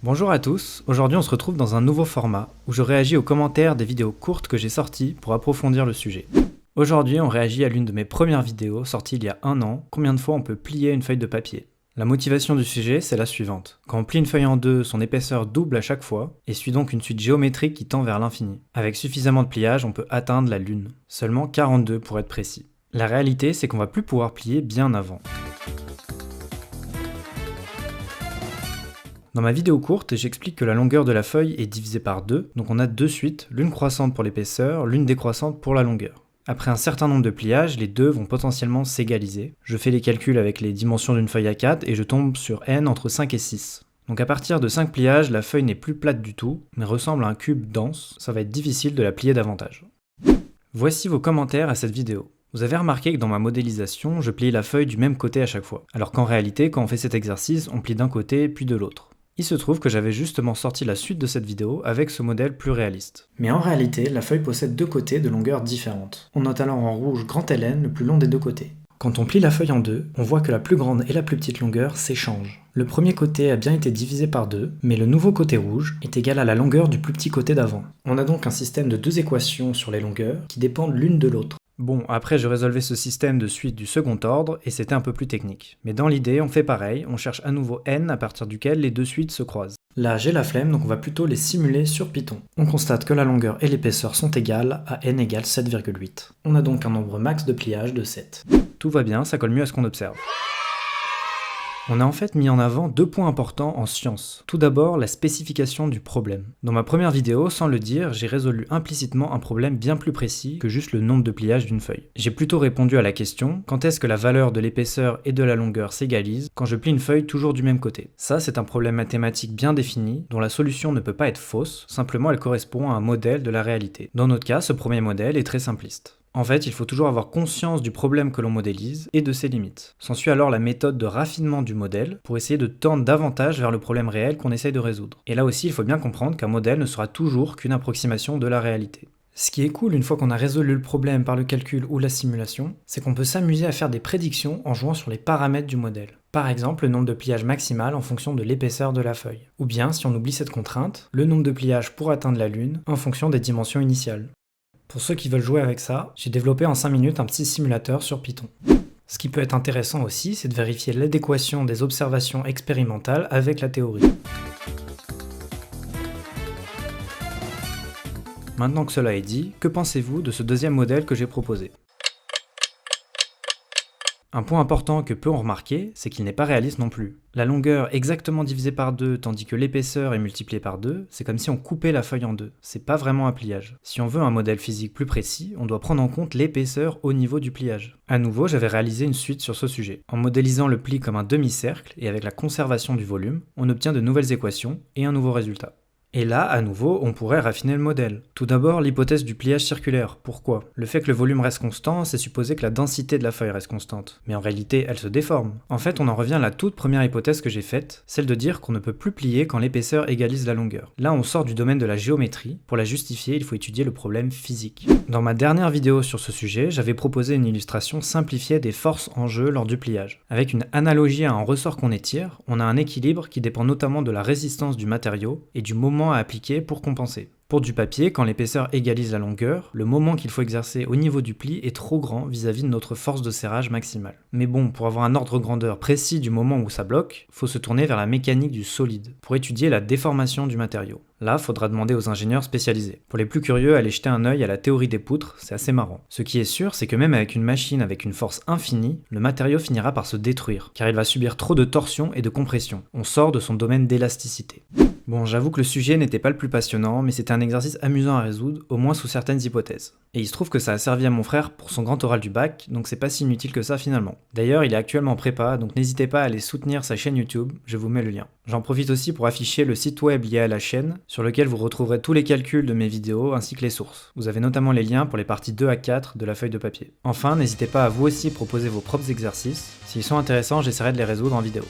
Bonjour à tous, aujourd'hui on se retrouve dans un nouveau format où je réagis aux commentaires des vidéos courtes que j'ai sorties pour approfondir le sujet. Aujourd'hui on réagit à l'une de mes premières vidéos sorties il y a 1 an, combien de fois on peut plier une feuille de papier. La motivation du sujet c'est la suivante. Quand on plie une feuille en deux, son épaisseur double à chaque fois et suit donc une suite géométrique qui tend vers l'infini. Avec suffisamment de pliage on peut atteindre la lune, seulement 42 pour être précis. La réalité c'est qu'on va plus pouvoir plier bien avant. Dans ma vidéo courte, j'explique que la longueur de la feuille est divisée par 2, donc on a 2 suites, l'une croissante pour l'épaisseur, l'une décroissante pour la longueur. Après un certain nombre de pliages, les deux vont potentiellement s'égaliser. Je fais les calculs avec les dimensions d'une feuille A4 et je tombe sur n entre 5 et 6. Donc à partir de 5 pliages, la feuille n'est plus plate du tout, mais ressemble à un cube dense, ça va être difficile de la plier davantage. Voici vos commentaires à cette vidéo. Vous avez remarqué que dans ma modélisation, je plie la feuille du même côté à chaque fois, alors qu'en réalité, quand on fait cet exercice, on plie d'un côté puis de l'autre. Il se trouve que j'avais justement sorti la suite de cette vidéo avec ce modèle plus réaliste. Mais en réalité, la feuille possède deux côtés de longueur différentes. On note alors en rouge grand LN, le plus long des deux côtés. Quand on plie la feuille en deux, on voit que la plus grande et la plus petite longueur s'échangent. Le premier côté a bien été divisé par 2, mais le nouveau côté rouge est égal à la longueur du plus petit côté d'avant. On a donc un système de deux équations sur les longueurs qui dépendent l'une de l'autre. Bon, après je résolvais ce système de suite du second ordre et c'était un peu plus technique. Mais dans l'idée, on fait pareil, on cherche à nouveau n à partir duquel les deux suites se croisent. Là, j'ai la flemme, donc on va plutôt les simuler sur Python. On constate que la longueur et l'épaisseur sont égales à n égale 7,8. On a donc un nombre max de pliage de 7. Tout va bien, ça colle mieux à ce qu'on observe. On a en fait mis en avant 2 points importants en science. Tout d'abord, la spécification du problème. Dans ma première vidéo, sans le dire, j'ai résolu implicitement un problème bien plus précis que juste le nombre de pliages d'une feuille. J'ai plutôt répondu à la question, quand est-ce que la valeur de l'épaisseur et de la longueur s'égalise quand je plie une feuille toujours du même côté? Ça, c'est un problème mathématique bien défini, dont la solution ne peut pas être fausse, simplement elle correspond à un modèle de la réalité. Dans notre cas, ce premier modèle est très simpliste. En fait, il faut toujours avoir conscience du problème que l'on modélise et de ses limites. S'ensuit alors la méthode de raffinement du modèle pour essayer de tendre davantage vers le problème réel qu'on essaye de résoudre. Et là aussi, il faut bien comprendre qu'un modèle ne sera toujours qu'une approximation de la réalité. Ce qui est cool une fois qu'on a résolu le problème par le calcul ou la simulation, c'est qu'on peut s'amuser à faire des prédictions en jouant sur les paramètres du modèle. Par exemple, le nombre de pliages maximal en fonction de l'épaisseur de la feuille. Ou bien, si on oublie cette contrainte, le nombre de pliages pour atteindre la Lune en fonction des dimensions initiales. Pour ceux qui veulent jouer avec ça, j'ai développé en 5 minutes un petit simulateur sur Python. Ce qui peut être intéressant aussi, c'est de vérifier l'adéquation des observations expérimentales avec la théorie. Maintenant que cela est dit, que pensez-vous de ce deuxième modèle que j'ai proposé ? Un point important que peut on remarquer, c'est qu'il n'est pas réaliste non plus. La longueur exactement divisée par 2 tandis que l'épaisseur est multipliée par 2, c'est comme si on coupait la feuille en deux. C'est pas vraiment un pliage. Si on veut un modèle physique plus précis, on doit prendre en compte l'épaisseur au niveau du pliage. À nouveau, j'avais réalisé une suite sur ce sujet. En modélisant le pli comme un demi-cercle et avec la conservation du volume, on obtient de nouvelles équations et un nouveau résultat. Et là, à nouveau, on pourrait raffiner le modèle. Tout d'abord, l'hypothèse du pliage circulaire. Pourquoi? Le fait que le volume reste constant, c'est supposer que la densité de la feuille reste constante. Mais en réalité, elle se déforme. En fait, on en revient à la toute première hypothèse que j'ai faite, celle de dire qu'on ne peut plus plier quand l'épaisseur égalise la longueur. Là, on sort du domaine de la géométrie. Pour la justifier, il faut étudier le problème physique. Dans ma dernière vidéo sur ce sujet, j'avais proposé une illustration simplifiée des forces en jeu lors du pliage. Avec une analogie à un ressort qu'on étire, on a un équilibre qui dépend notamment de la résistance du matériau et du moment à appliquer pour compenser. Pour du papier, quand l'épaisseur égalise la longueur, le moment qu'il faut exercer au niveau du pli est trop grand vis-à-vis de notre force de serrage maximale. Mais bon, pour avoir un ordre de grandeur précis du moment où ça bloque, faut se tourner vers la mécanique du solide, pour étudier la déformation du matériau. Là, faudra demander aux ingénieurs spécialisés. Pour les plus curieux, allez jeter un œil à la théorie des poutres, c'est assez marrant. Ce qui est sûr, c'est que même avec une machine avec une force infinie, le matériau finira par se détruire, car il va subir trop de torsion et de compression. On sort de son domaine d'élasticité. Bon, j'avoue que le sujet n'était pas le plus passionnant, mais c'était un exercice amusant à résoudre, au moins sous certaines hypothèses. Et il se trouve que ça a servi à mon frère pour son grand oral du bac, donc c'est pas si inutile que ça finalement. D'ailleurs, il est actuellement en prépa, donc n'hésitez pas à aller soutenir sa chaîne YouTube, je vous mets le lien. J'en profite aussi pour afficher le site web lié à la chaîne, sur lequel vous retrouverez tous les calculs de mes vidéos ainsi que les sources. Vous avez notamment les liens pour les parties 2 à 4 de la feuille de papier. Enfin, n'hésitez pas à vous aussi proposer vos propres exercices. S'ils sont intéressants, j'essaierai de les résoudre en vidéo.